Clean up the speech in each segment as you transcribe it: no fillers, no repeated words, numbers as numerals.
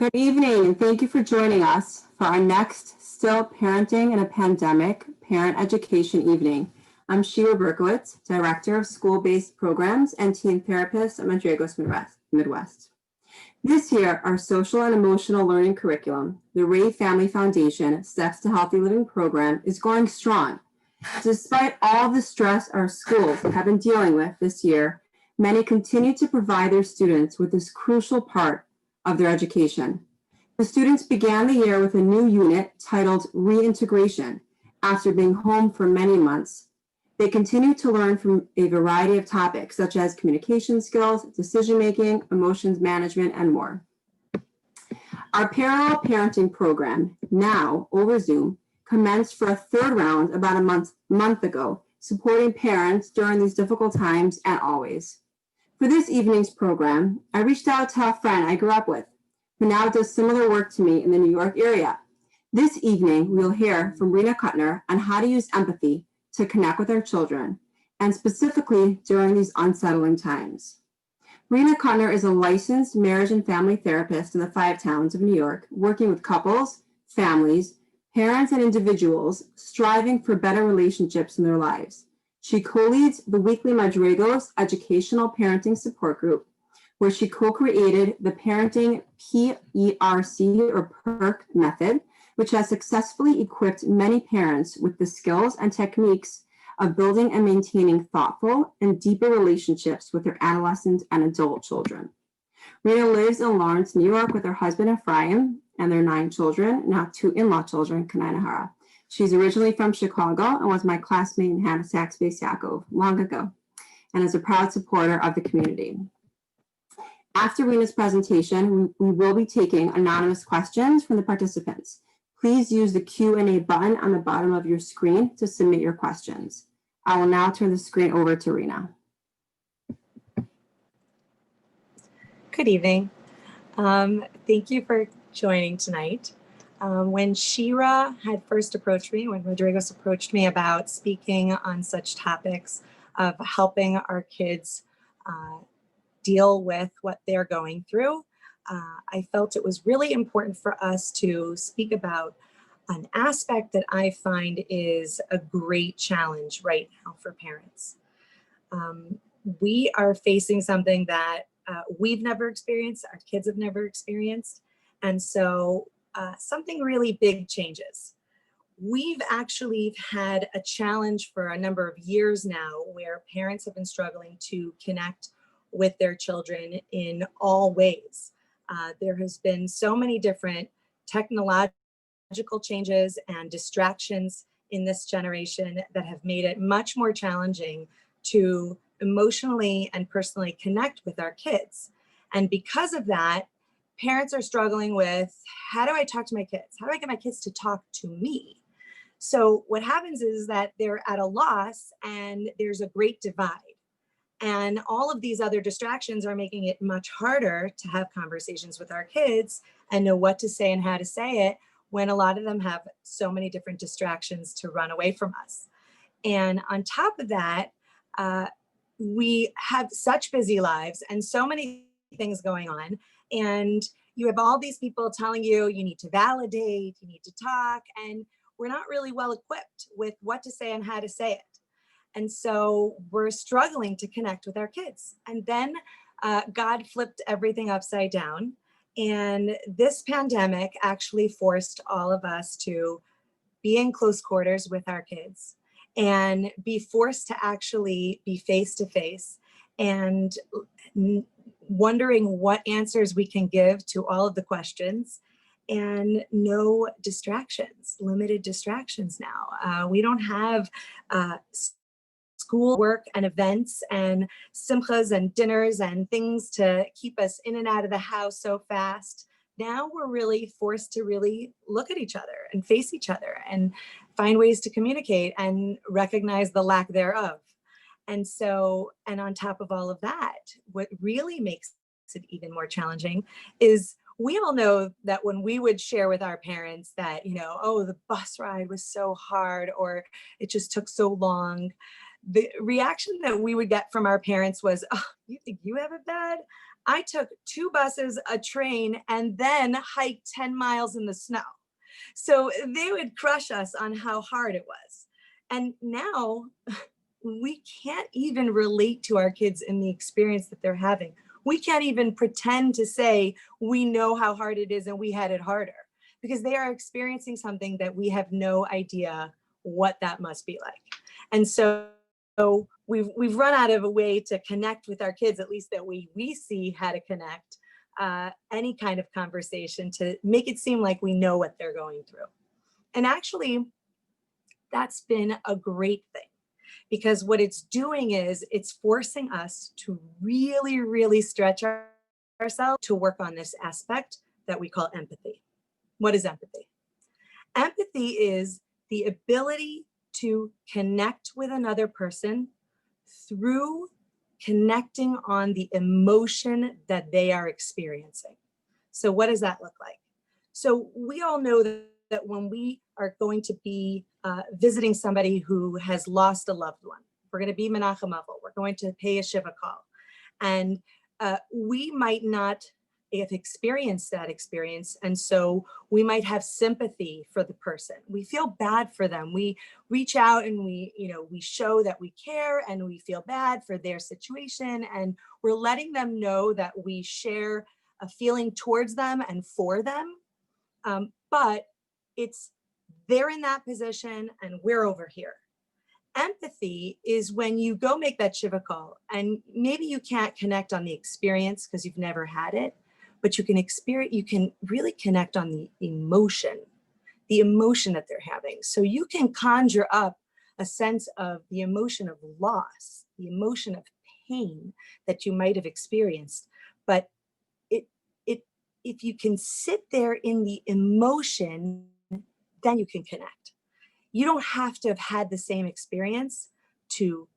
Good evening, and thank you for joining us for our next Still Parenting in a Pandemic Parent Education Evening. I'm Sheila Berkowitz, Director of School-Based Programs and Teen Therapist at Madrigos Midwest. This year, our social and emotional learning curriculum, the Ray Family Foundation Steps to Healthy Living program, is going strong. Despite all the stress our schools have been dealing with this year, many continue to provide their students with this crucial part of their education. The students began the year with a new unit titled Reintegration after being home for many months. They continue to learn from a variety of topics such as communication skills, decision-making, emotions management, and more. Our parallel parenting program, now over Zoom, commenced for a third round about a month ago, supporting parents during these difficult times and always. For this evening's program, I reached out to a friend I grew up with, who now does similar work to me in the New York area. This evening, we'll hear from Rena Kutner on how to use empathy to connect with our children, and specifically during these unsettling times. Rena Kutner is a licensed marriage and family therapist in the 5 towns of New York, working with couples, families, parents, and individuals striving for better relationships in their lives. She co-leads the weekly Madrigos Educational Parenting Support Group, where she co-created the Parenting PERC or PERC method, which has successfully equipped many parents with the skills and techniques of building and maintaining thoughtful and deeper relationships with their adolescent and adult children. Rena lives in Lawrence, New York with her husband Ephraim and their 9 children, now 2 in-law children, Kanai. She's originally from Chicago and was my classmate in Hackensack Space Yaakov long ago, and is a proud supporter of the community. After Rena's presentation, we will be taking anonymous questions from the participants. Please use the Q&A button on the bottom of your screen to submit your questions. I will now turn the screen over to Rena. Good evening. Thank you for joining tonight. When Shira had first approached me, when Rodriguez approached me about speaking on such topics of helping our kids deal with what they're going through, I felt it was really important for us to speak about an aspect that I find is a great challenge right now for parents. We are facing something that we've never experienced, our kids have never experienced, and so something really big changes. We've actually had a challenge for a number of years now where parents have been struggling to connect with their children in all ways. There has been so many different technological changes and distractions in this generation that have made it much more challenging to emotionally and personally connect with our kids. And because of that, parents are struggling with, how do I talk to my kids? How do I get my kids to talk to me? So what happens is that they're at a loss and there's a great divide. And all of these other distractions are making it much harder to have conversations with our kids and know what to say and how to say it when a lot of them have so many different distractions to run away from us. And on top of that, we have such busy lives and so many things going on. And you have all these people telling you, you need to validate, you need to talk, and we're not really well equipped with what to say and how to say it. And so we're struggling to connect with our kids. And then God flipped everything upside down. And this pandemic actually forced all of us to be in close quarters with our kids and be forced to actually be face to face and wondering what answers we can give to all of the questions, and no distractions, limited distractions now. We don't have school work and events and simchas and dinners and things to keep us in and out of the house so fast. Now we're really forced to really look at each other and face each other and find ways to communicate and recognize the lack thereof. And so, and on top of all of that, what really makes it even more challenging is we all know that when we would share with our parents that, you know, oh, the bus ride was so hard or it just took so long, the reaction that we would get from our parents was, oh, you think you have it bad? I took 2 buses, a train, and then hiked 10 miles in the snow. So they would crush us on how hard it was. And now we can't even relate to our kids in the experience that they're having. We can't even pretend to say we know how hard it is and we had it harder, because they are experiencing something that we have no idea what that must be like. And so we've run out of a way to connect with our kids, at least that we see how to connect, any kind of conversation to make it seem like we know what they're going through. And actually, that's been a great thing, because what it's doing is it's forcing us to really, really stretch ourselves to work on this aspect that we call empathy. What is empathy? Empathy is the ability to connect with another person through connecting on the emotion that they are experiencing. So what does that look like? So we all know that when we are going to be visiting somebody who has lost a loved one, we're going to be Menachem Avel, we're going to pay a Shiva call. And we might not have experienced that experience. And so we might have sympathy for the person. We feel bad for them. We reach out and we show that we care and we feel bad for their situation. And we're letting them know that we share a feeling towards them and for them. But they're in that position and we're over here. Empathy is when you go make that Shiva call and maybe you can't connect on the experience because you've never had it, but you can really connect on the emotion that they're having. So you can conjure up a sense of the emotion of loss, the emotion of pain that you might have experienced. But if you can sit there in the emotion, then you can connect. You don't have to have had the same experience to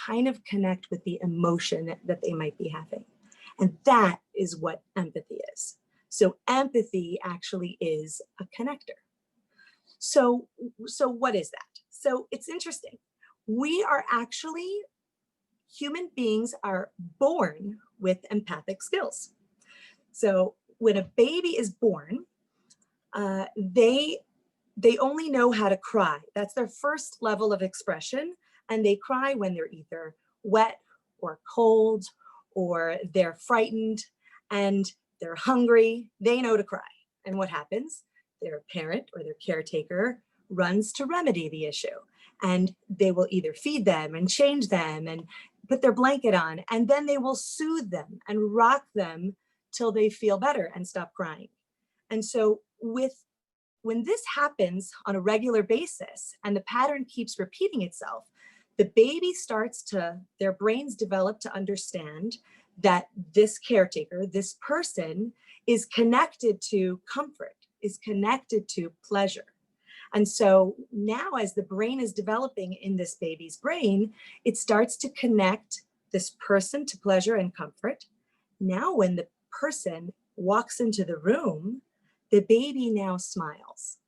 kind of connect with the emotion that they might be having. And that is what empathy is. So empathy actually is a connector. So what is that? So it's interesting. Human beings are born with empathic skills. So when a baby is born, they only know how to cry. That's their first level of expression. And they cry when they're either wet or cold, or they're frightened and they're hungry. They know to cry. And what happens? Their parent or their caretaker runs to remedy the issue. And they will either feed them and change them and put their blanket on. And then they will soothe them and rock them till they feel better and stop crying. And so when this happens on a regular basis and the pattern keeps repeating itself, the baby their brains develop to understand that this caretaker, this person, is connected to comfort, is connected to pleasure. And so now as the brain is developing in this baby's brain, it starts to connect this person to pleasure and comfort. Now when the person walks into the room, the baby now smiles.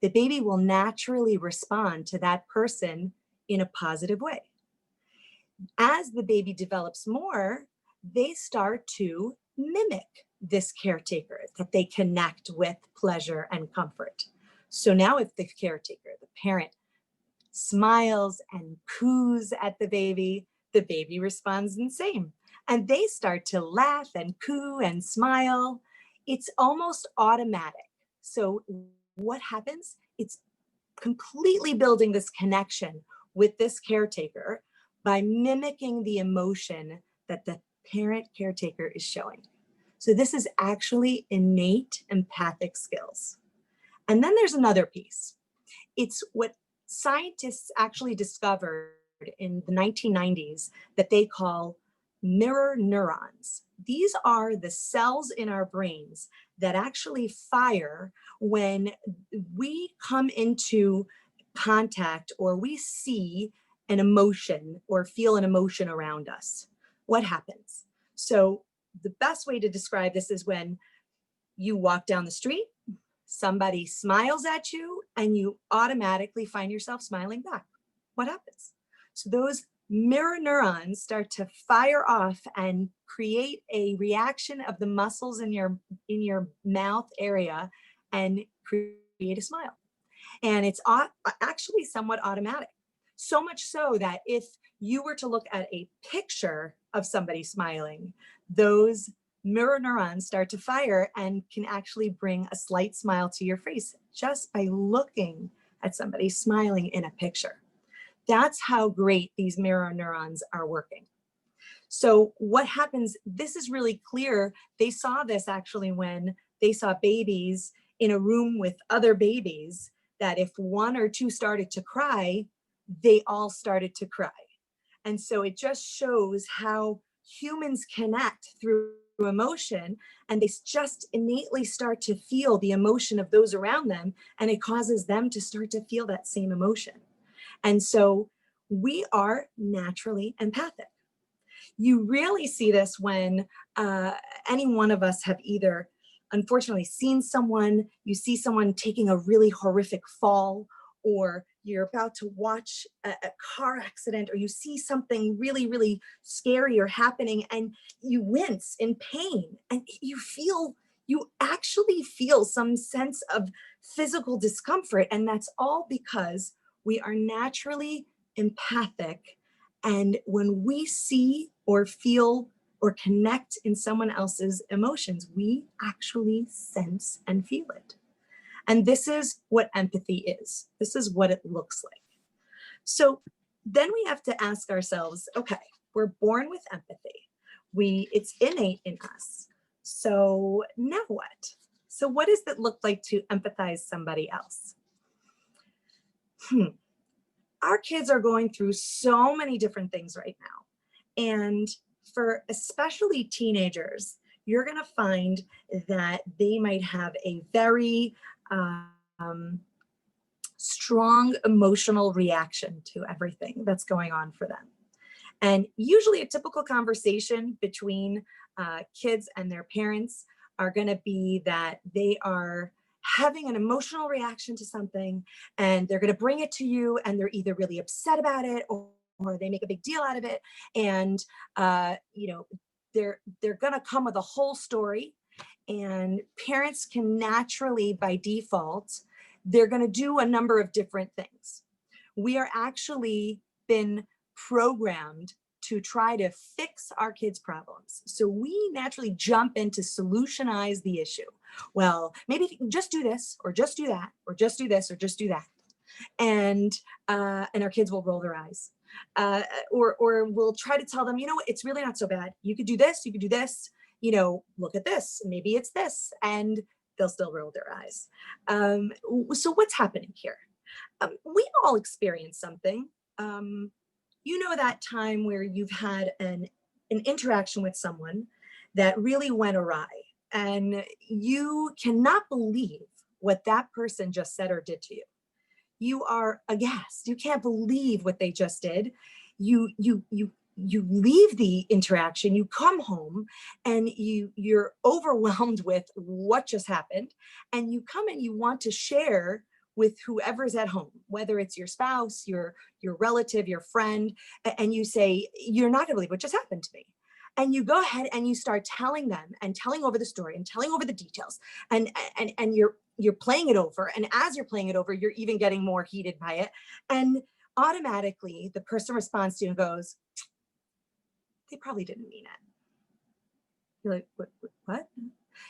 The baby will naturally respond to that person in a positive way. As the baby develops more, they start to mimic this caretaker, that they connect with pleasure and comfort. So now if the caretaker, the parent, smiles and coos at the baby responds the same. And they start to laugh and coo and smile. It's almost automatic. So what happens? It's completely building this connection with this caretaker by mimicking the emotion that the parent caretaker is showing. So this is actually innate empathic skills. And then there's another piece. It's what scientists actually discovered in the 1990s that they call mirror neurons. These are the cells in our brains that actually fire when we come into contact or we see an emotion or feel an emotion around us. What happens? So the best way to describe this is when you walk down the street, somebody smiles at you, and you automatically find yourself smiling back. What happens? So those mirror neurons start to fire off and create a reaction of the muscles in your mouth area and create a smile. And it's actually somewhat automatic. So much so that if you were to look at a picture of somebody smiling, those mirror neurons start to fire and can actually bring a slight smile to your face just by looking at somebody smiling in a picture. That's how great these mirror neurons are working. So what happens, this is really clear. They saw this actually when they saw babies in a room with other babies, that if one or two started to cry, they all started to cry. And so it just shows how humans connect through emotion, and they just innately start to feel the emotion of those around them, and it causes them to start to feel that same emotion. And so we are naturally empathic. You really see this when any one of us have either unfortunately seen someone, you see someone taking a really horrific fall, or you're about to watch a car accident, or you see something really, really scary or happening, and you wince in pain, and you actually feel some sense of physical discomfort. And that's all because we are naturally empathic. And when we see or feel or connect in someone else's emotions, we actually sense and feel it. And this is what empathy is. This is what it looks like. So then we have to ask ourselves, okay, we're born with empathy. It's innate in us. So now what? So what does it look like to empathize somebody else? Our kids are going through so many different things right now. And for especially teenagers, you're going to find that they might have a very strong emotional reaction to everything that's going on for them. And usually a typical conversation between kids and their parents are going to be that they are having an emotional reaction to something, and they're going to bring it to you, and they're either really upset about it, or they make a big deal out of it. And they're going to come with a whole story. And parents can naturally, by default, they're going to do a number of different things. We are actually been programmed to try to fix our kids' problems. So we naturally jump in to solutionize the issue. Well, maybe if you can just do this, or just do that, or just do this, or just do that. And our kids will roll their eyes. Or we'll try to tell them, it's really not so bad. You could do this, you could do this, look at this, maybe it's this, and they'll still roll their eyes. So what's happening here? We all experience something. That time where you've had an interaction with someone that really went awry, and you cannot believe what that person just said or did to you. You are aghast. You can't believe what they just did. You leave the interaction, you come home, and you're overwhelmed with what just happened, and you come and you want to share with whoever's at home, whether it's your spouse, your relative, your friend, and you say, you're not gonna believe what just happened to me. And you go ahead and you start telling them and telling over the story and telling over the details, and you're playing it over. And as you're playing it over, you're even getting more heated by it. And automatically the person responds to you and goes, they probably didn't mean it. You're like, what?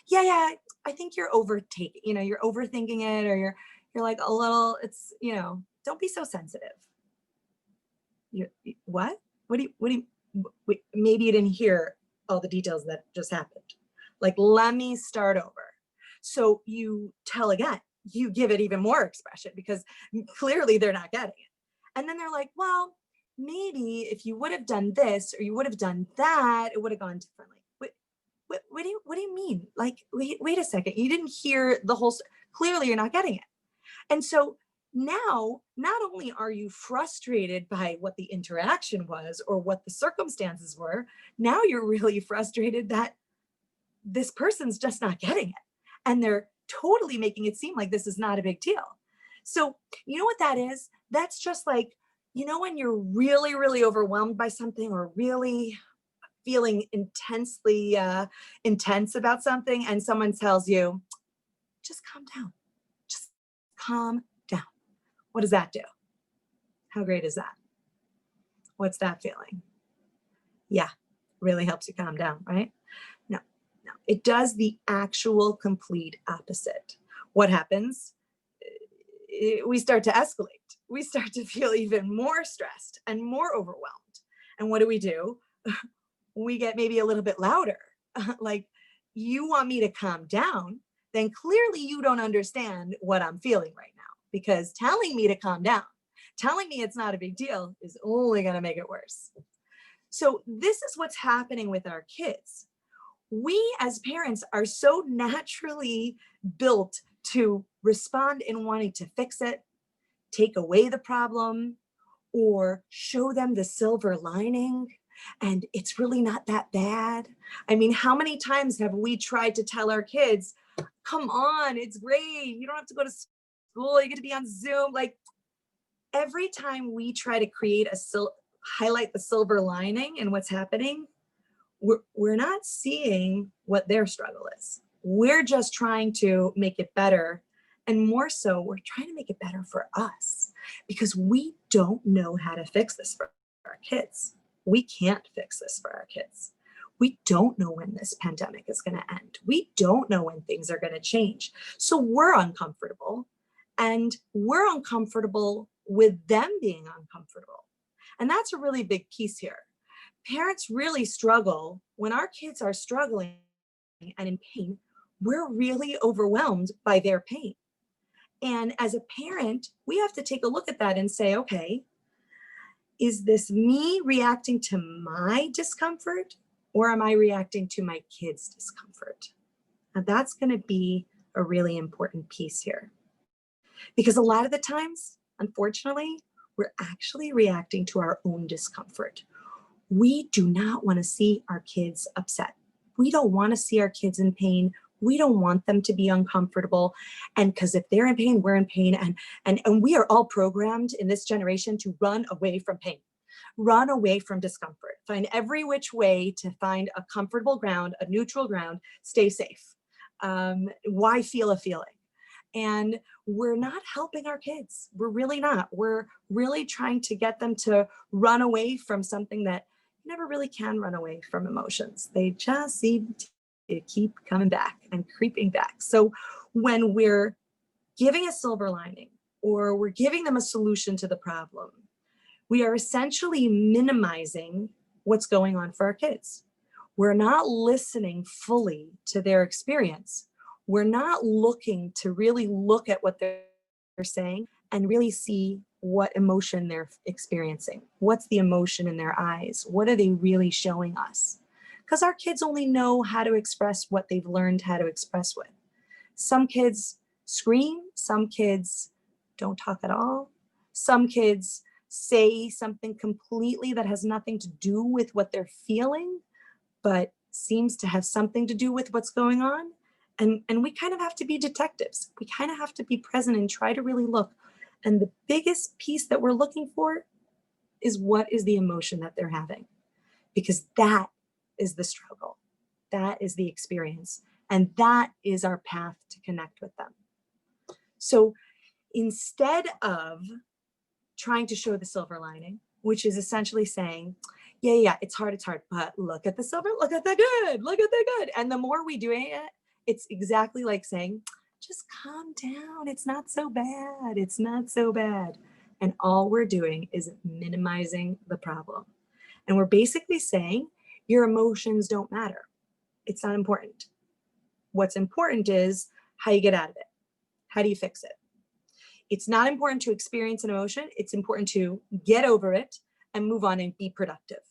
Yeah, I think you're overtaking, you're overthinking it, or you're like a little, it's, don't be so sensitive. What do you, maybe you didn't hear all the details that just happened. Like, let me start over. So you tell again, you give it even more expression, because clearly they're not getting it. And then they're like, well, maybe if you would have done this, or you would have done that, it would have gone differently. What do you mean? Like, wait a second, you didn't hear the whole, clearly you're not getting it. And so now, not only are you frustrated by what the interaction was or what the circumstances were, now you're really frustrated that this person's just not getting it. And they're totally making it seem like this is not a big deal. So you know what that is? That's just like, you know, when you're really, really overwhelmed by something or really feeling intensely intense about something and someone tells you, just calm down, just calm down. What does that do? How great is that? What's that feeling? Yeah, really helps you calm down, right? No, no, it does the actual complete opposite. What happens? We start to escalate. We start to feel even more stressed and more overwhelmed. And what do? We get maybe a little bit louder. Like, you want me to calm down, then clearly you don't understand what I'm feeling right now, because telling me to calm down, telling me it's not a big deal is only going to make it worse. So this is what's happening with our kids. We as parents are so naturally built to respond in wanting to fix it, take away the problem, or show them the silver lining. And it's really not that bad. I mean, how many times have we tried to tell our kids, come on, it's great. You don't have to go to school. You get to be on Zoom. Like, every time we try to highlight the silver lining in what's happening, we're not seeing what their struggle is. We're just trying to make it better. And more so, we're trying to make it better for us, because we don't know how to fix this for our kids. We can't fix this for our kids. We don't know when this pandemic is going to end. We don't know when things are going to change. So we're uncomfortable, and we're uncomfortable with them being uncomfortable. And that's a really big piece here. Parents really struggle when our kids are struggling and in pain. We're really overwhelmed by their pain. And as a parent, we have to take a look at that and say, okay, is this me reacting to my discomfort, or am I reacting to my kid's discomfort? Now, that's going to be a really important piece here. Because a lot of the times, unfortunately, we're actually reacting to our own discomfort. We do not want to see our kids upset. We don't want to see our kids in pain. We don't want them to be uncomfortable. And because if they're in pain, we're in pain. And we are all programmed in this generation to run away from pain, run away from discomfort, find every which way to find a comfortable ground, a neutral ground, stay safe. Why feel a feeling? And we're not helping our kids. We're really not. We're really trying to get them to run away from something that you never really can run away from. Emotions. They just seem to keep coming back and creeping back. So when we're giving a silver lining, or we're giving them a solution to the problem, we are essentially minimizing what's going on for our kids. We're not listening fully to their experience. We're not looking to really look at what they're saying and really see what emotion they're experiencing. What's the emotion in their eyes? What are they really showing us? Because our kids only know how to express what they've learned how to express with. Some kids scream, some kids don't talk at all. Some kids say something completely that has nothing to do with what they're feeling, but seems to have something to do with what's going on. And we kind of have to be detectives. We kind of have to be present and try to really look. And the biggest piece that we're looking for is, what is the emotion that they're having? Because that is the struggle. That is the experience. And that is our path to connect with them. So instead of trying to show the silver lining, which is essentially saying, yeah, it's hard, but look at the silver, look at the good, look at the good. And the more we do it, it's exactly like saying, just calm down. It's not so bad. It's not so bad. And all we're doing is minimizing the problem. And we're basically saying, your emotions don't matter. It's not important. What's important is how you get out of it. How do you fix it? It's not important to experience an emotion. It's important to get over it and move on and be productive.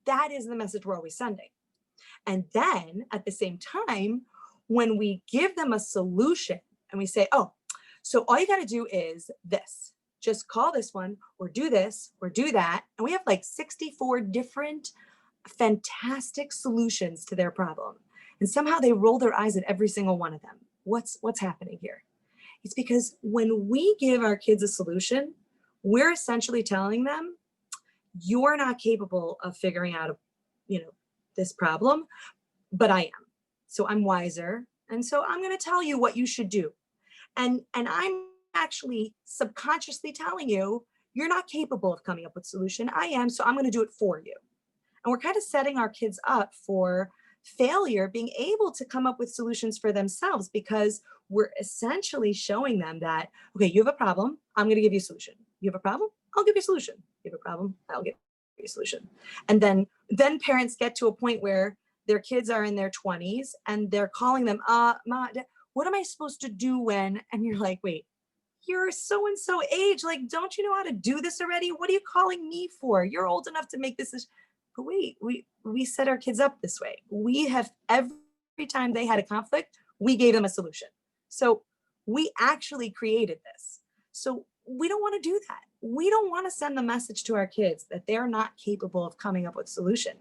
That is the message we're always sending. And then at the same time, when we give them a solution and we say, oh, so all you got to do is this, just call this one, or do this, or do that. And we have like 64 different fantastic solutions to their problem. And somehow they roll their eyes at every single one of them. What's happening here? It's because when we give our kids a solution, we're essentially telling them, you're not capable of figuring out, this problem, but I am. So I'm wiser. And so I'm going to tell you what you should do. And I'm actually subconsciously telling you, you're not capable of coming up with a solution. I am. So I'm going to do it for you. And we're kind of setting our kids up for failure, being able to come up with solutions for themselves, because we're essentially showing them that, okay, you have a problem, I'm going to give you a solution. You have a problem, I'll give you a solution. You have a problem, I'll give you a solution. And then parents get to a point where their kids are in their 20s and they're calling them, Ma, Dad, what am I supposed to do when? And you're like, wait, you're so and so age. Like, don't you know how to do this already? What are you calling me for? You're old enough to make this. But wait, we set our kids up this way. We have, every time they had a conflict, we gave them a solution. So we actually created this. So we don't want to do that. We don't want to send the message to our kids that they're not capable of coming up with a solution.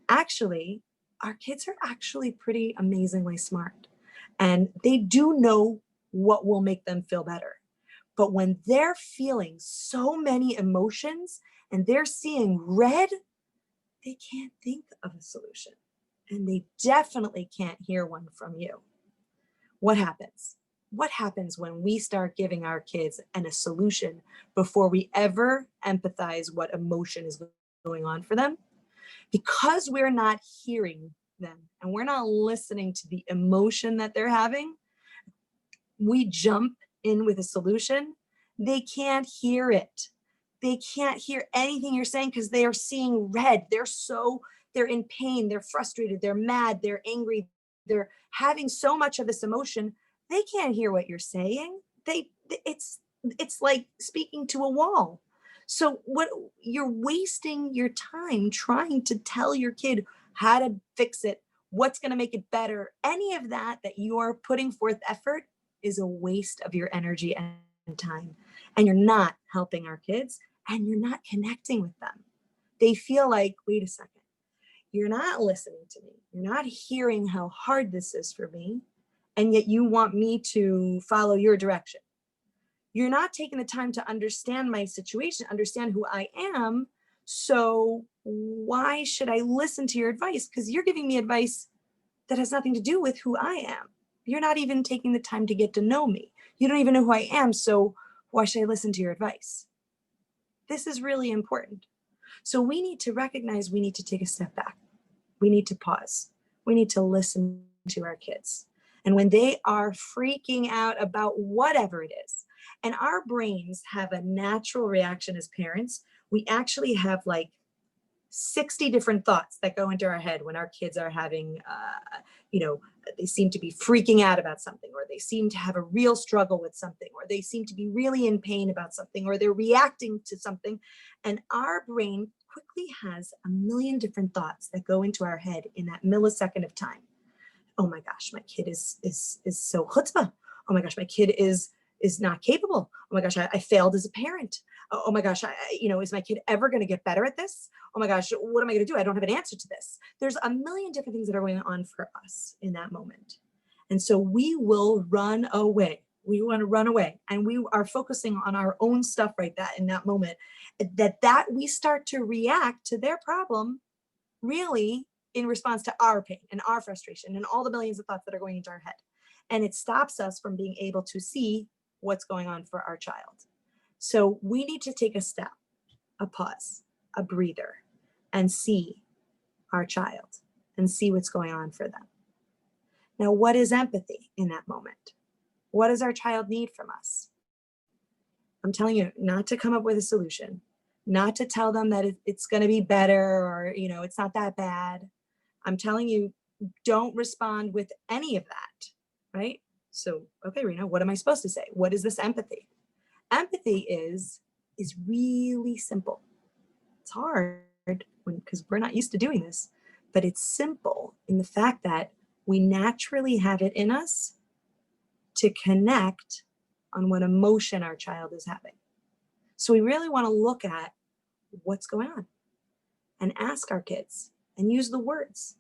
Actually, our kids are actually pretty amazingly smart, and they do know what will make them feel better. But when they're feeling so many emotions and they're seeing red, they can't think of a solution, and they definitely can't hear one from you. What happens? What happens when we start giving our kids a solution before we ever empathize what emotion is going on for them? Because we're not hearing them and we're not listening to the emotion that they're having, we jump in with a solution. They can't hear it. They can't hear anything you're saying because they are seeing red. They're in pain. They're frustrated. They're mad. They're angry. They're having so much of this emotion. They can't hear what you're saying. It's like speaking to a wall. So what you're wasting your time trying to tell your kid how to fix it, what's going to make it better, any of that you're putting forth effort is a waste of your energy and time. And you're not helping our kids and you're not connecting with them. They feel like, wait a second, you're not listening to me. You're not hearing how hard this is for me. And yet you want me to follow your direction. You're not taking the time to understand my situation, understand who I am. So why should I listen to your advice? Because you're giving me advice that has nothing to do with who I am. You're not even taking the time to get to know me. You don't even know who I am. So why should I listen to your advice? This is really important. So we need to recognize we need to take a step back. We need to pause. We need to listen to our kids. And when they are freaking out about whatever it is, and our brains have a natural reaction as parents, we actually have like 60 different thoughts that go into our head when our kids are having, they seem to be freaking out about something, or they seem to have a real struggle with something, or they seem to be really in pain about something, or they're reacting to something. And our brain quickly has a million different thoughts that go into our head in that millisecond of time. Oh my gosh, my kid is so chutzpah. Oh my gosh, my kid is not capable. Oh my gosh, I failed as a parent. Oh my gosh, is my kid ever going to get better at this? Oh my gosh, what am I going to do? I don't have an answer to this. There's a million different things that are going on for us in that moment. And so we will run away. We want to run away. And we are focusing on our own stuff right that in that moment, that we start to react to their problem really in response to our pain and our frustration and all the millions of thoughts that are going into our head. And it stops us from being able to see what's going on for our child. So we need to take a step, a pause, a breather, and see our child and see what's going on for them. Now, what is empathy in that moment? What does our child need from us? I'm telling you, not to come up with a solution, not to tell them that it's going to be better or, it's not that bad. I'm telling you, don't respond with any of that, right? So, okay, Rena, what am I supposed to say? What is this empathy? Empathy is really simple. It's hard because we're not used to doing this, but it's simple in the fact that we naturally have it in us to connect on what emotion our child is having. So we really want to look at what's going on and ask our kids and use the words.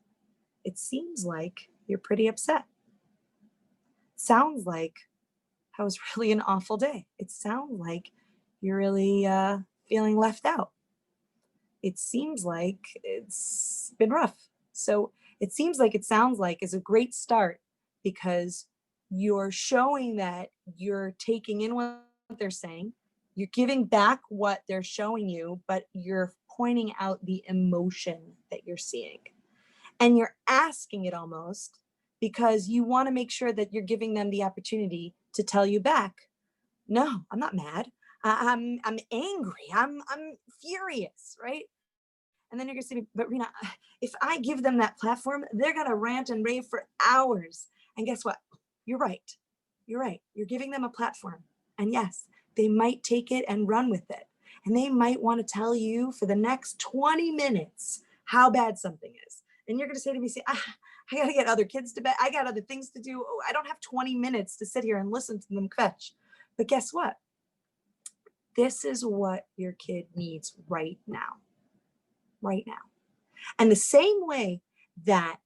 It seems like you're pretty upset. Sounds like that was really an awful day. It sounds like you're really feeling left out. It seems like it's been rough. So it seems like it sounds like is a great start because you're showing that you're taking in what they're saying, you're giving back what they're showing you, but you're pointing out the emotion that you're seeing. And you're asking it almost because you want to make sure that you're giving them the opportunity to tell you back, no, I'm not mad. I'm angry. I'm furious, right? And then you're gonna say, but Rena, if I give them that platform, they're gonna rant and rave for hours. And guess what? You're right. You're right. You're giving them a platform. And yes, they might take it and run with it. And they might want to tell you for the next 20 minutes how bad something is. And you're gonna say to me, I gotta get other kids to bed. I got other things to do. Oh, I don't have 20 minutes to sit here and listen to them kvetch. But guess what? This is what your kid needs right now. Right now. And the same way that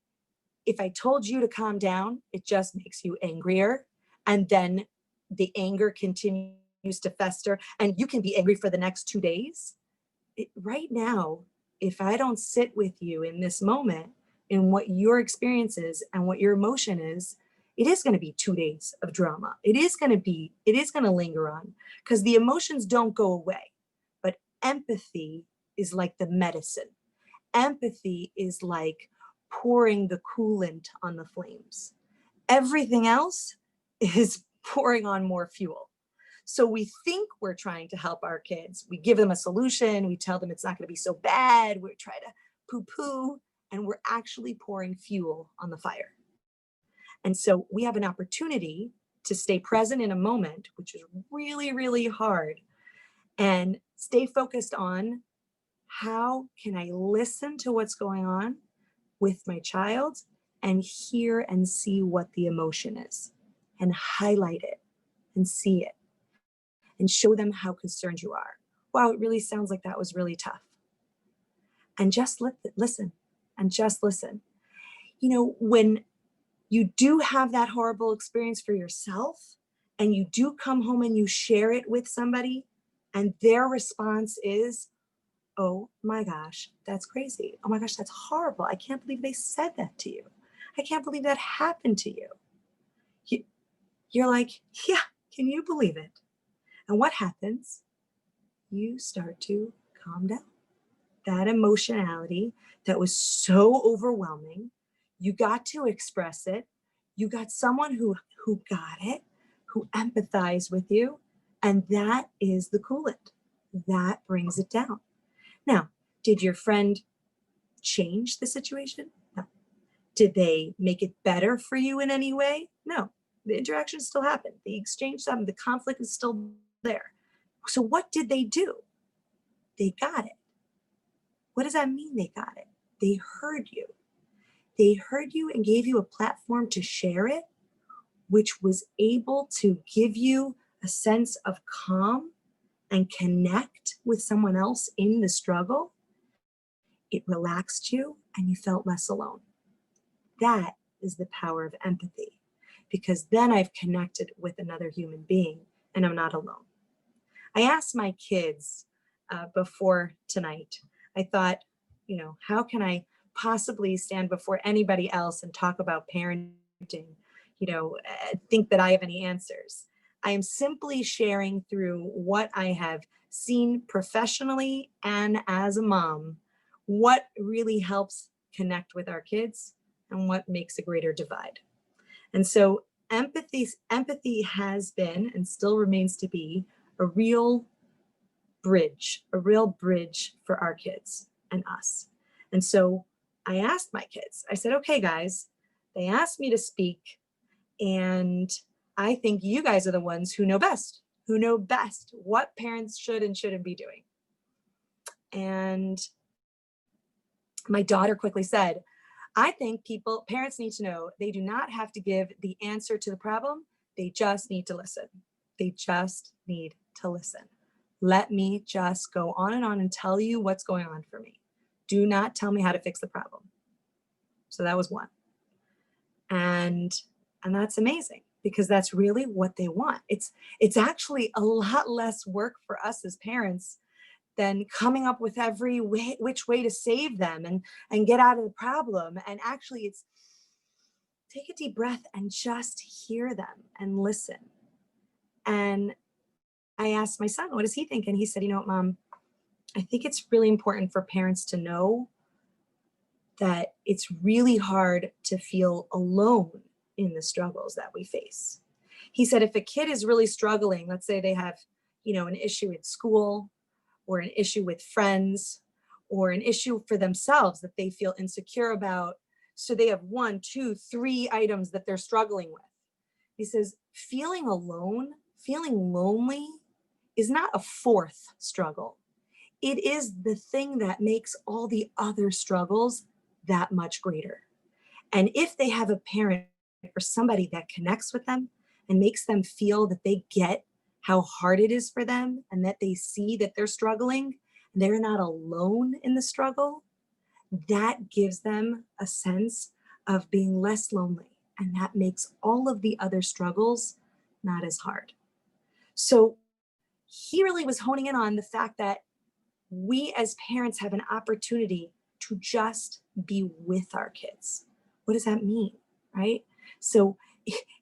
if I told you to calm down, it just makes you angrier. And then the anger continues to fester and you can be angry for the next 2 days. Right now, if I don't sit with you in this moment, in what your experience is and what your emotion is, it is going to be 2 days of drama. It is going to linger on because the emotions don't go away. But empathy is like the medicine. Empathy is like pouring the coolant on the flames. Everything else is pouring on more fuel. So we think we're trying to help our kids. We give them a solution. We tell them it's not going to be so bad. We try to poo-poo, and we're actually pouring fuel on the fire. And so we have an opportunity to stay present in a moment, which is really, really hard, and stay focused on how can I listen to what's going on with my child and hear and see what the emotion is and highlight it and see it and show them how concerned you are. Wow, it really sounds like that was really tough. And just listen and just listen. You know, when you do have that horrible experience for yourself and you do come home and you share it with somebody and their response is, oh my gosh, that's crazy. Oh my gosh, that's horrible. I can't believe they said that to you. I can't believe that happened to you. You're like, yeah, can you believe it? And what happens? You start to calm down. That emotionality that was so overwhelming, you got to express it. You got someone who got it, who empathized with you, and that is the coolant. That brings it down. Now, did your friend change the situation? No. Did they make it better for you in any way? No. The interaction still happened. The exchange happened. The conflict is still there. So what did they do? They got it. What does that mean they got it? They heard you. They heard you and gave you a platform to share it, which was able to give you a sense of calm and connect with someone else in the struggle. It relaxed you and you felt less alone. That is the power of empathy, because then I've connected with another human being and I'm not alone. I asked my kids before tonight, I thought, you know, how can I possibly stand before anybody else and talk about parenting, you know, think that I have any answers. I am simply sharing through what I have seen professionally and as a mom, what really helps connect with our kids and what makes a greater divide. And so empathy has been and still remains to be a real bridge for our kids and us. And so I asked my kids, I said, okay, guys, they asked me to speak, and I think you guys are the ones who know best what parents should and shouldn't be doing. And my daughter quickly said, I think parents need to know they do not have to give the answer to the problem. They just need to listen. They just need to listen. Let me just go on and tell you what's going on for me. Do not tell me how to fix the problem. So that was one. And And that's amazing because that's really what they want. It's actually a lot less work for us as parents than coming up with every which way to save them and get out of the problem. And actually, it's take a deep breath and just hear them and listen. And I asked my son, what does he think? And he said, you know what, Mom, I think it's really important for parents to know that it's really hard to feel alone in the struggles that we face. He said, if a kid is really struggling, let's say they have, an issue at school or an issue with friends or an issue for themselves that they feel insecure about. So they have 1, 2, 3 items that they're struggling with. He says, feeling alone, feeling lonely is not a 4th struggle. It is the thing that makes all the other struggles that much greater. And if they have a parent or somebody that connects with them and makes them feel that they get how hard it is for them and that they see that they're struggling, they're not alone in the struggle, that gives them a sense of being less lonely. And that makes all of the other struggles not as hard. So he really was honing in on the fact that we as parents have an opportunity to just be with our kids. What does that mean, right? So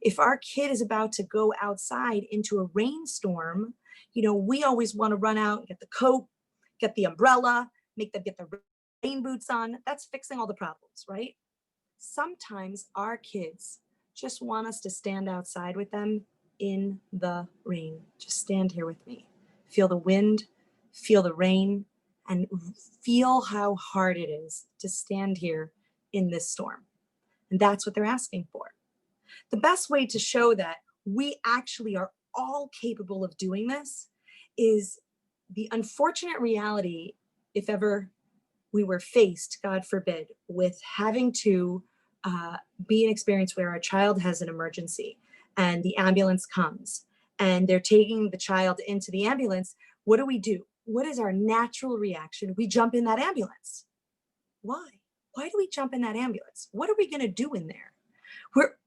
if our kid is about to go outside into a rainstorm, we always want to run out and get the coat, get the umbrella, make them get the rain boots on. That's fixing all the problems, right? Sometimes our kids just want us to stand outside with them in the rain. Just stand here with me. Feel the wind, feel the rain, and feel how hard it is to stand here in this storm. And that's what they're asking for. The best way to show that we actually are all capable of doing this is the unfortunate reality, if ever we were faced, God forbid, with having to be an experience where a child has an emergency and the ambulance comes and they're taking the child into the ambulance. What do? What is our natural reaction? We jump in that ambulance. Why? Why do we jump in that ambulance? What are we going to do in there?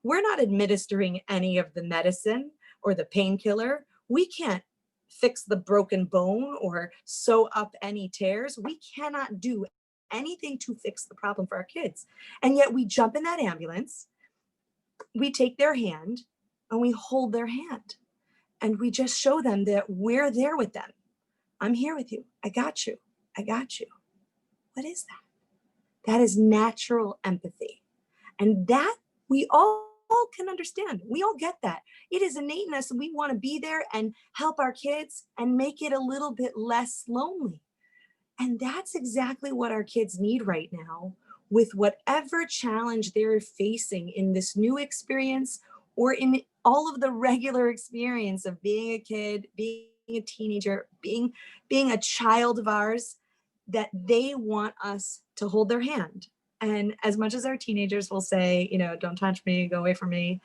We're not administering any of the medicine or the painkiller. We can't fix the broken bone or sew up any tears. We cannot do anything to fix the problem for our kids. And yet we jump in that ambulance, we take their hand and we hold their hand. And we just show them that we're there with them. I'm here with you. I got you. I got you. What is that? That is natural empathy. And that we all can understand. We all get that. It is innate in us, and we want to be there and help our kids and make it a little bit less lonely. And that's exactly what our kids need right now, with whatever challenge they're facing in this new experience or in all of the regular experience of being a kid, being a teenager, being a child of ours, that they want us to hold their hand. And as much as our teenagers will say, don't touch me, go away from me.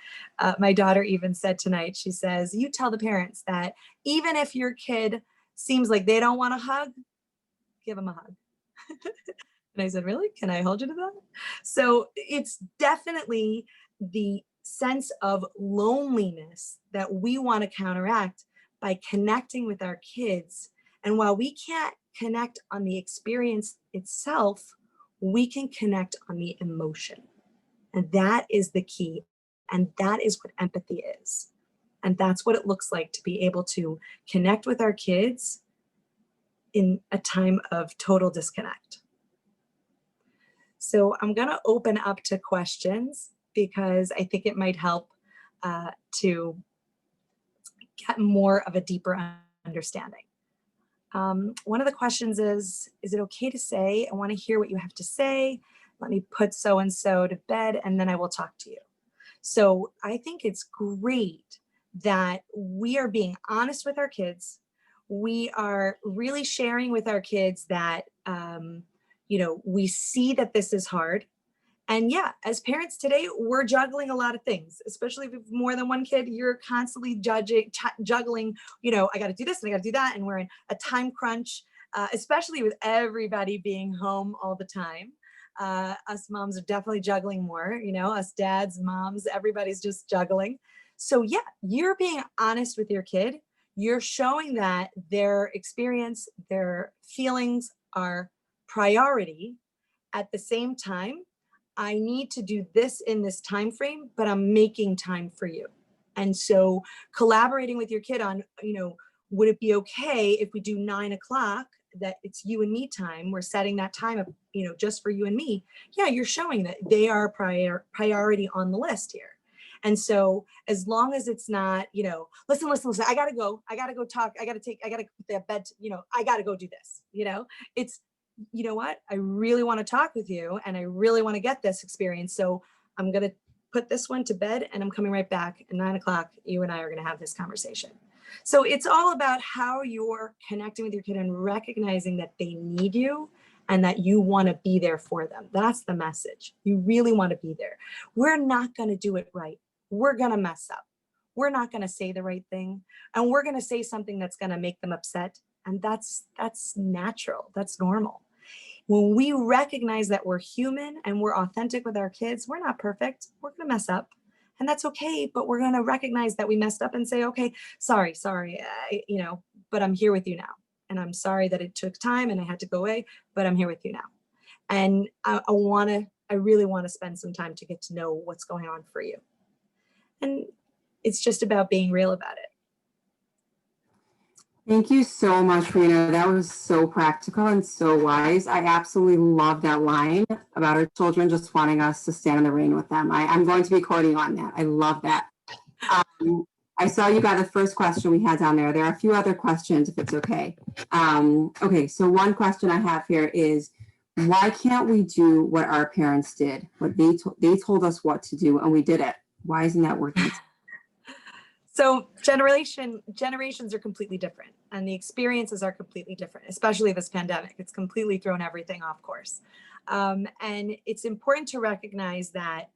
My daughter even said tonight, she says, you tell the parents that even if your kid seems like they don't want a hug, give them a hug. And I said, really? Can I hold you to that? So it's definitely the sense of loneliness that we want to counteract by connecting with our kids. And while we can't connect on the experience itself, we can connect on the emotion. And that is the key. And that is what empathy is. And that's what it looks like to be able to connect with our kids in a time of total disconnect. So I'm going to open up to questions because I think it might help to get more of a deeper understanding. One of the questions is it okay to say, I want to hear what you have to say. Let me put so-and-so to bed and then I will talk to you. So I think it's great that we are being honest with our kids. We are really sharing with our kids that, we see that this is hard. And yeah, as parents today, we're juggling a lot of things, especially if you have more than one kid, you're constantly juggling, I got to do this and I got to do that. And we're in a time crunch, especially with everybody being home all the time. Us moms are definitely juggling more, us dads, moms, everybody's just juggling. So yeah, you're being honest with your kid. You're showing that their experience, their feelings are priority. At the same time, I need to do this in this time frame, but I'm making time for you. And so collaborating with your kid on, would it be okay if we do 9 o'clock, that it's you and me time? We're setting that time up, just for you and me. Yeah, you're showing that they are priority on the list here. And so as long as it's not, listen, I gotta go talk. I gotta put that bed, I gotta go do this, it's, you know what, I really want to talk with you and I really want to get this experience. So I'm going to put this one to bed and I'm coming right back at 9 o'clock. You and I are going to have this conversation. So it's all about how you're connecting with your kid and recognizing that they need you and that you want to be there for them. That's the message. You really want to be there. We're not going to do it right. We're going to mess up. We're not going to say the right thing. And we're going to say something that's going to make them upset. And that's natural. That's normal. When we recognize that we're human and we're authentic with our kids, we're not perfect. We're going to mess up. And that's okay. But we're going to recognize that we messed up and say, okay, sorry, but I'm here with you now. And I'm sorry that it took time and I had to go away, but I'm here with you now. And I really want to spend some time to get to know what's going on for you. And it's just about being real about it. Thank you so much, Rena. That was so practical and so wise. I absolutely love that line about our children just wanting us to stand in the rain with them. I'm going to be quoting on that. I love that. I saw you got the first question we had down there. There are a few other questions, if it's okay. Okay, so one question I have here is, why can't we do what our parents did? What they told us what to do and we did it. Why isn't that working? So generations are completely different and the experiences are completely different, especially this pandemic. It's completely thrown everything off course. And it's important to recognize that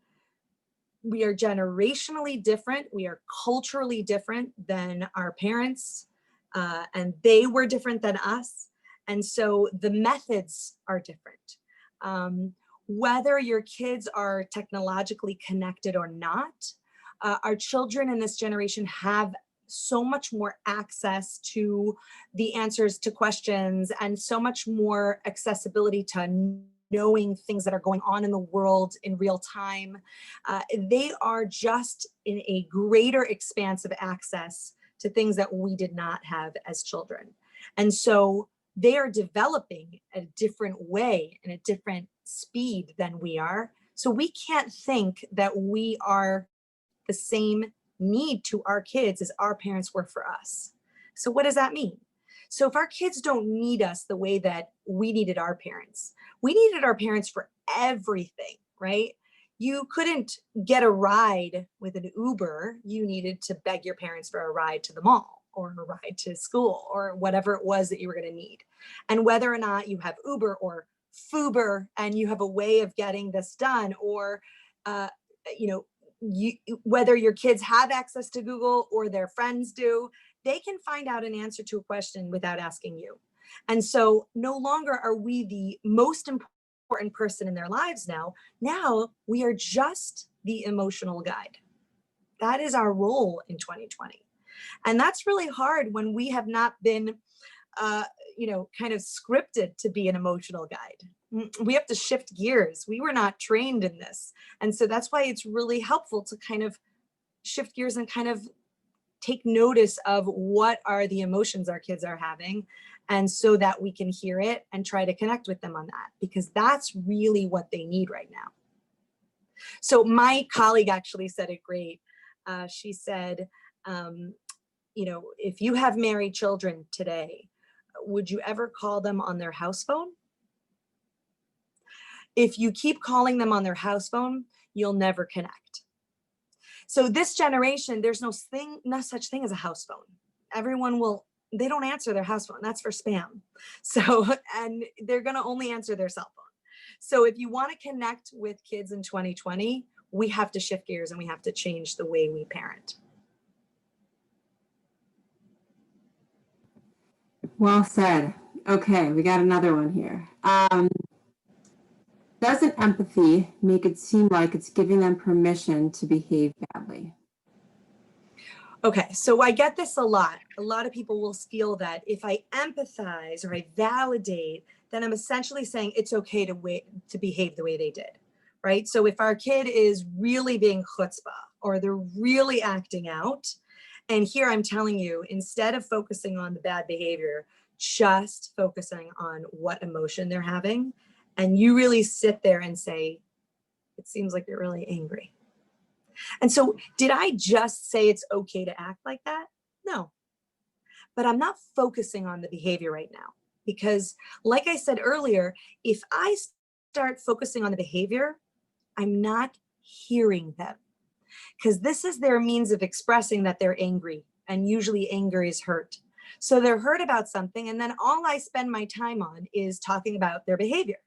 we are generationally different. We are culturally different than our parents, and they were different than us. And so the methods are different. Whether your kids are technologically connected or not, our children in this generation have so much more access to the answers to questions and so much more accessibility to knowing things that are going on in the world in real time. They are just in a greater expanse of access to things that we did not have as children. And so they are developing a different way and a different speed than we are. So we can't think that we are the same need to our kids as our parents were for us. So what does that mean? So if our kids don't need us the way that we needed our parents, we needed our parents for everything, right? You couldn't get a ride with an Uber. You needed to beg your parents for a ride to the mall or a ride to school or whatever it was that you were going to need. And whether or not you have Uber or Fuber and you have a way of getting this done, or whether your kids have access to Google or their friends do, they can find out an answer to a question without asking you. And so no longer are we the most important person in their lives now. Now we are just the emotional guide. That is our role in 2020. And that's really hard when we have not been, kind of scripted to be an emotional guide. We have to shift gears. We were not trained in this. And so that's why it's really helpful to kind of shift gears and kind of take notice of what are the emotions our kids are having. And so that we can hear it and try to connect with them on that, because that's really what they need right now. So my colleague actually said it great. She said, if you have married children today, would you ever call them on their house phone? If you keep calling them on their house phone, you'll never connect. So this generation, there's no such thing as a house phone. They don't answer their house phone. That's for spam. So, and they're going to only answer their cell phone. So if you want to connect with kids in 2020, we have to shift gears and we have to change the way we parent. Well said. Okay, we got another one here. Doesn't empathy make it seem like it's giving them permission to behave badly? Okay, so I get this a lot. A lot of people will feel that if I empathize or I validate, then I'm essentially saying it's okay to behave the way they did, right? So if our kid is really being chutzpah or they're really acting out, and here I'm telling you, instead of focusing on the bad behavior, just focusing on what emotion they're having, and you really sit there and say, it seems like you're really angry. And so, did I just say it's okay to act like that? No, but I'm not focusing on the behavior right now because, like I said earlier, if I start focusing on the behavior, I'm not hearing them because this is their means of expressing that they're angry. And usually, anger is hurt. So, they're hurt about something. And then all I spend my time on is talking about their behavior.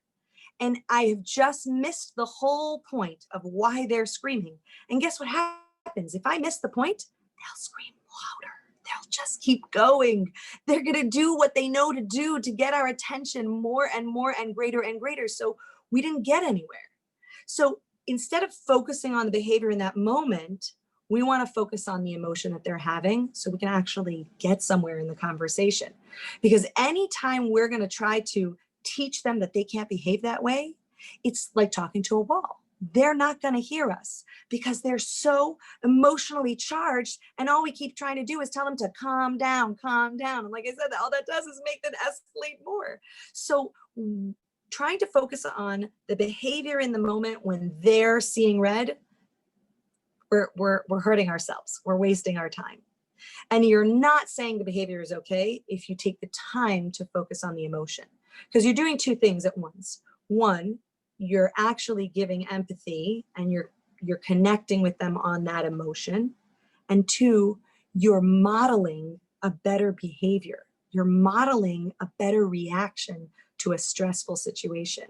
And I have just missed the whole point of why they're screaming. And guess what happens? If I miss the point, they'll scream louder. They'll just keep going. They're going to do what they know to do to get our attention more and more and greater. So we didn't get anywhere. So instead of focusing on the behavior in that moment, we want to focus on the emotion that they're having so we can actually get somewhere in the conversation. Because anytime we're going to try to teach them that they can't behave that way, it's like talking to a wall. They're not going to hear us because they're so emotionally charged. And all we keep trying to do is tell them to calm down, calm down. And like I said, all that does is make them escalate more. So trying to focus on the behavior in the moment when they're seeing red, we're hurting ourselves. We're wasting our time. And you're not saying the behavior is okay if you take the time to focus on the emotion, because you're doing two things at once. One, you're actually giving empathy and you're connecting with them on that emotion. And two, you're modeling a better behavior. You're modeling a better reaction to a stressful situation.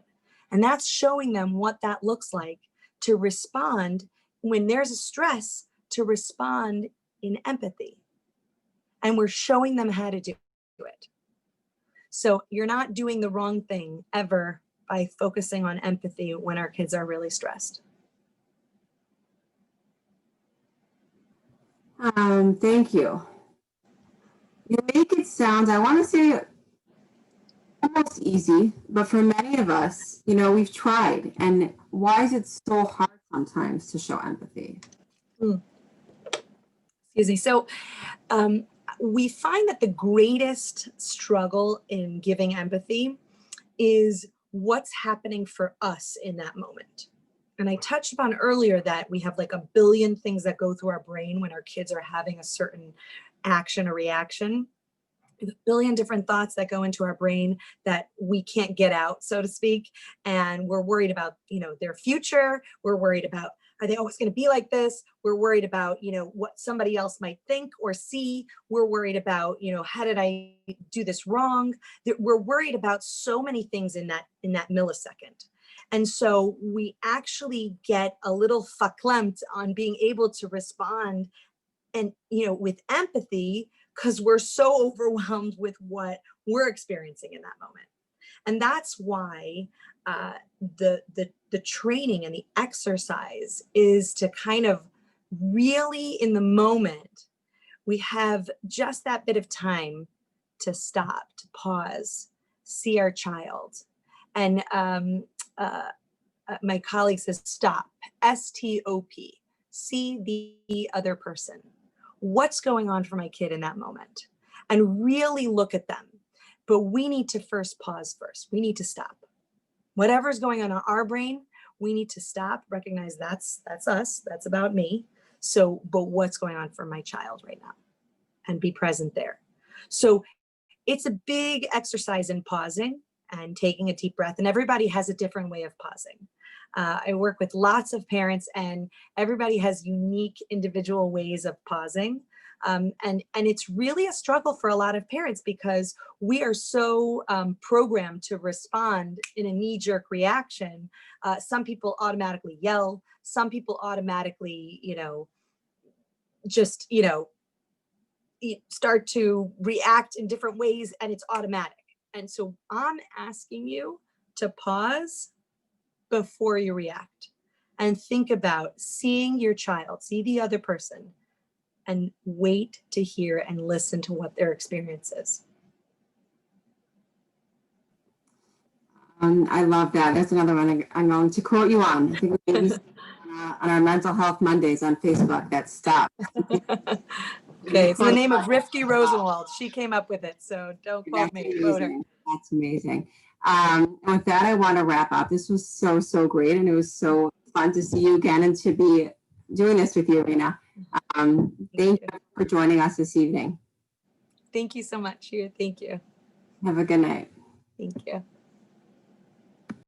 And that's showing them what that looks like to respond when there's a stress, to respond in empathy. And we're showing them how to do it. So you're not doing the wrong thing ever by focusing on empathy when our kids are really stressed. Thank you. You make it sound, I want to say almost easy, but for many of us, we've tried. And why is it so hard sometimes to show empathy? Excuse me. So we find that the greatest struggle in giving empathy is what's happening for us in that moment. And I touched upon earlier that we have like a billion things that go through our brain when our kids are having a certain action or reaction. A billion different thoughts that go into our brain that we can't get out, so to speak. And we're worried about, their future. We're worried about, are they always going to be like this? We're worried about, what somebody else might think or see. We're worried about, how did I do this wrong? We're worried about so many things in that millisecond. And so we actually get a little verklempt on being able to respond and, with empathy, because we're so overwhelmed with what we're experiencing in that moment. And that's why the training and the exercise is to kind of really in the moment, we have just that bit of time to stop, to pause, see our child. And my colleague says, stop, S-T-O-P, see the other person. What's going on for my kid in that moment? And really look at them. But we need to pause first. We need to stop. Whatever's going on in our brain, we need to stop, recognize that's us, that's about me. So, but what's going on for my child right now? And be present there. So it's a big exercise in pausing and taking a deep breath. And everybody has a different way of pausing. I work with lots of parents and everybody has unique individual ways of pausing. And it's really a struggle for a lot of parents because we are so programmed to respond in a knee-jerk reaction. Some people automatically yell. Some people automatically, just, start to react in different ways and it's automatic. And so I'm asking you to pause before you react, and think about seeing your child, see the other person, and wait to hear and listen to what their experience is. I love that. That's another one I'm going to quote you on. I think we maybe on our Mental Health Mondays on Facebook. That stop. Okay, it's in the name of Rifki Rosenwald. She came up with it, so don't quote That's me. Quote her. amazing. That's amazing. And with that, I want to wrap up. This was so great, and it was so fun to see you again and to be doing this with you, Rena. Thank you for joining us this evening. Thank you so much. Thank you. Have a good night. Thank you.